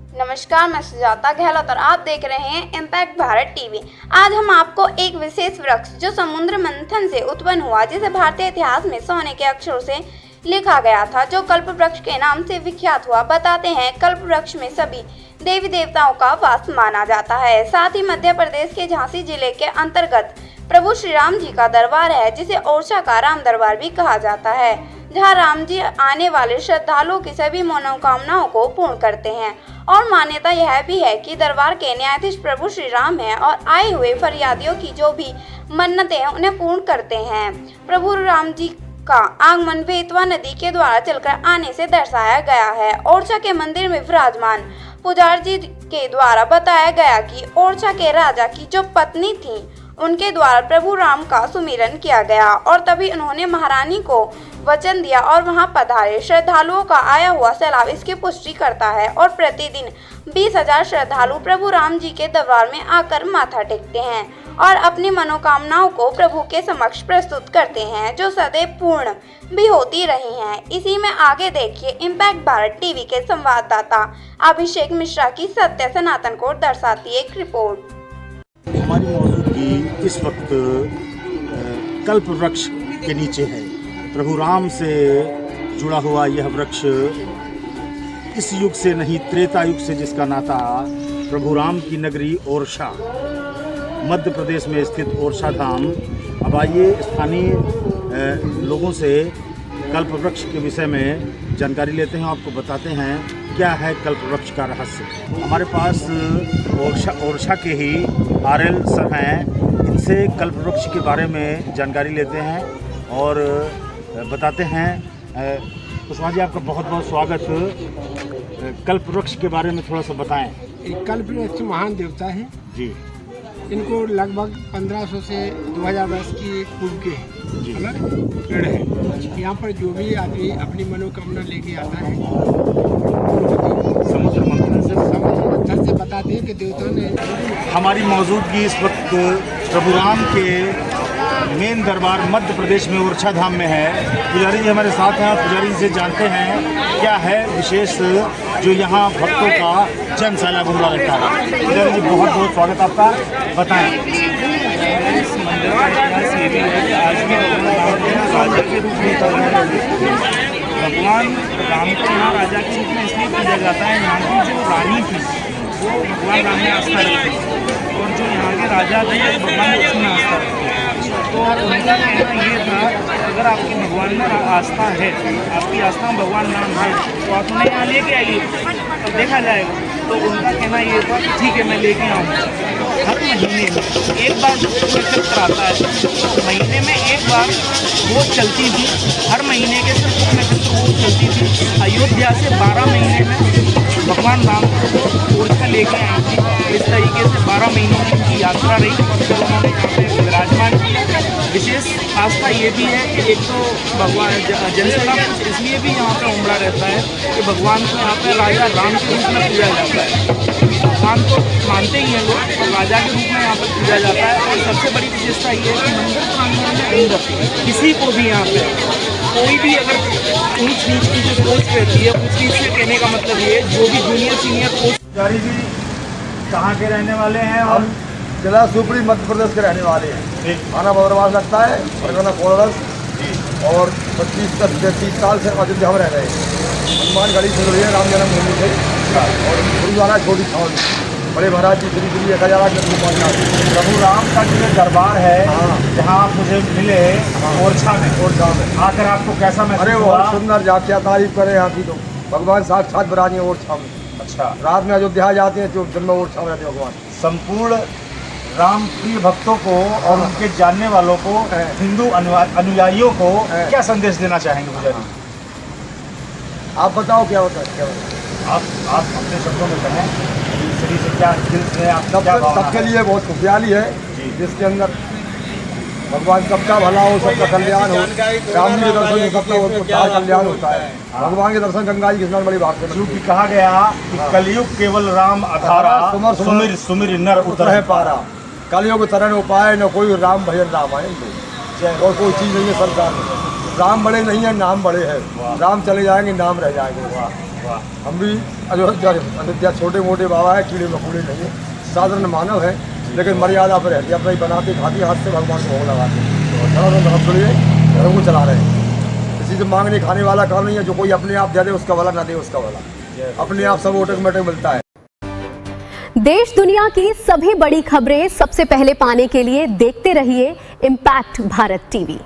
नमस्कार, मैं सुजाता गहलोत और आप देख रहे हैं इम्पैक्ट भारत टीवी। आज हम आपको एक विशेष वृक्ष जो समुद्र मंथन से उत्पन्न हुआ, जिसे भारतीय इतिहास में सोने के अक्षरों से लिखा गया था, जो कल्प वृक्ष के नाम से विख्यात हुआ, बताते हैं। कल्प वृक्ष में सभी देवी देवताओं का वास माना जाता है। साथ ही मध्य प्रदेश के झांसी जिले के अंतर्गत प्रभु श्री राम जी का दरबार है, जिसे ओरछा का राम दरबार भी कहा जाता है, जहां राम जी आने वाले श्रद्धालुओं की सभी मनोकामनाओं को पूर्ण करते हैं। और मान्यता यह भी है कि दरबार के न्यायाधीश प्रभु श्री राम हैं और आए हुए फरियादियों की जो भी मन्नतें हैं उन्हें पूर्ण करते हैं। प्रभु राम जी का आगमन बेतवा नदी के द्वारा चलकर आने से दर्शाया गया है। ओरछा के मंदिर में विराजमान पुजारी जी के द्वारा बताया गया कि ओरछा के राजा की जो पत्नी थी, उनके द्वारा प्रभु राम का सुमिरन किया गया और तभी उन्होंने महारानी को वचन दिया और वहां पधारे। श्रद्धालुओं का आया हुआ सैलाब इसकी पुष्टि करता है और प्रतिदिन 20,000 श्रद्धालु प्रभु राम जी के दरबार में आकर माथा टेकते हैं और अपनी मनोकामनाओं को प्रभु के समक्ष प्रस्तुत करते हैं, जो सदैव पूर्ण भी होती रही हैं। इसी में आगे देखिए इम्पैक्ट भारत टीवी के संवाददाता अभिषेक मिश्रा की सत्य सनातन को दर्शाती एक रिपोर्ट। हमारी मौजूदगी इस वक्त कल्प वृक्ष के नीचे है। प्रभु राम से जुड़ा हुआ यह वृक्ष इस युग से नहीं, त्रेता युग से जिसका नाता प्रभु राम की नगरी ओरछा, मध्य प्रदेश में स्थित ओरछा धाम। अब आइए स्थानीय लोगों से कल्प वृक्ष के विषय में जानकारी लेते हैं, आपको बताते हैं क्या है कल्प वृक्ष का रहस्य। हमारे पास ओरछा के ही आरएल सर हैं, इनसे कल्प वृक्ष के बारे में जानकारी लेते हैं और बताते हैं। कुशवाहा जी, आपका बहुत बहुत स्वागत। कल्प वृक्ष के बारे में थोड़ा सा बताएं। कल्प वृक्ष महान देवता हैं जी। इनको लगभग 1500 से 2000 वर्ष की पूर्व के जी। पेड़ है। यहाँ पर जो भी आदमी अपनी मनोकामना लेके आता है, समुद्र मंथन से बताते हैं कि देवता ने। हमारी मौजूदगी इस वक्त प्रभु राम के मेन दरबार मध्य प्रदेश में ओरछा धाम में है। पुजारी जी हमारे साथ हैं, पुजारी जी से जानते हैं क्या है विशेष जो यहाँ भक्तों का जन सैलाब हुआ रहता है। पुजारी जी, बहुत बहुत स्वागत आपका, बताएं। इस मंदिर का इतिहास ये भी है कि आज भी राजा के रूप में भगवान राम को यहाँ राजा के रूप में इसलिए पूजा जाता है। यहाँ की जो रानी थी वो भगवान राम में आस्था रखती और जो यहाँ के राजा थे वो भगवान लक्ष्मी में आस्था रखते। तो उनका कहना ये था, अगर आपकी भगवान में आस्था है, आपकी आस्था भगवान राम है, तो आप उन्हें यहाँ लेके आइए, तो देखा जाएगा। तो उनका कहना ये था कि ठीक है, मैं लेके आऊँगा। हर महीने में एक बार जो नक्षत्र आता है, तो महीने में एक बार वो चलती थी। हर महीने के सिर्फ नक्षत्र वो चलती थी। अयोध्या से 12 महीने में भगवान राम को ओरछा लेके आई थी। इस तरीके से 12 महीनों की उनकी यात्रा रही और फिर उन्होंने यहाँ पे विराजमान किया। विशेष आस्था ये भी है कि एक तो भगवान जनसैलाब इसलिए भी यहाँ पे उमड़ा रहता है कि भगवान को यहाँ पे राजा राम के रूप में पूजा जाता है। भगवान को मानते ही हैं लोग, और राजा के रूप में यहाँ पर पूजा जाता है। और सबसे बड़ी विशेषता ये है कि मंदिर प्रांगण के अंदर किसी को भी यहाँ पे कोई भी अगर ऊंच नीच की जो सोच रहती है, ऊंच नीच से कहने का मतलब ये है, जो भी जूनियर सीनियर पोस्ट। पुजारी जी कहाँ के रहने वाले हैं? और जिला शिवपुरी मध्य प्रदेश के रहने वाले हैं। थाना भद्रवाह लगता है, परगना कोरस, और 25 से 30 साल से अयोध्या में रह रहे हैं। हनुमान गढ़ी से जुड़ी है राम जन्मभूमि से, और गुरुद्वारा छोटी छावनी, बड़े महाराज जी श्री 1008 प्रभु राम का जो दरबार है, जहाँ आप मुझे मिले ओरछा में आकर, आपको कैसा महसूस अरे हुआ? बहुत सुंदर, क्या तारीफ करें यहाँ की। तो भगवान साक्षात विराज हैं ओरछा में। अच्छा, रात में अयोध्या जाते हैं, जो जन्म ओरछा में रहते हैं भगवान। संपूर्ण राम प्रिय भक्तों को और उनके जानने वालों को, हिंदू अनुयायियों को क्या संदेश देना चाहेंगे पुजारी? आप बताओ क्या होता है, क्या होता है? आप अपने शब्दों में कहें, सभी से क्या दिल से आप क्या भावना सबके लिए बहुत खुशहाली है, जिसके अंदर भगवान सबका भला हो, सबका कल्याण हो। राम जी के दर्शन में सबका कल्याण होता है। भगवान के दर्शन गंगा जी के स्नान बड़ी बात है। क्योंकि कहा गया कि कलयुग केवल राम अधारा, सुमिर सुमिर नर उतरहि पारा। कलयुग तरन उपाय न कोई, राम भजन राम आए। और कोई चीज़ नहीं है संसार में। राम बड़े नहीं है, नाम बड़े हैं। राम चले जाएंगे, नाम रह जाएंगे। हम भी अयोध्या छोटे मोटे बाबा है, कीड़े मकोड़े नहीं है, साधारण मानव है, लेकिन मर्यादा पर रहती है, अपना ही बनाते खाते हाथ से भगवान को भोग लगाते हैं, धर्म के लिए धर्म को चला रहे हैं। किसी से मांगने खाने वाला काम नहीं है, जो कोई अपने आप दे दे उसका भला, ना दे उसका भला, अपने आप सब ऑटोमेटिक मिलता है। देश दुनिया की सभी बड़ी खबरें सबसे पहले पाने के लिए देखते रहिए इम्पैक्ट भारत टीवी।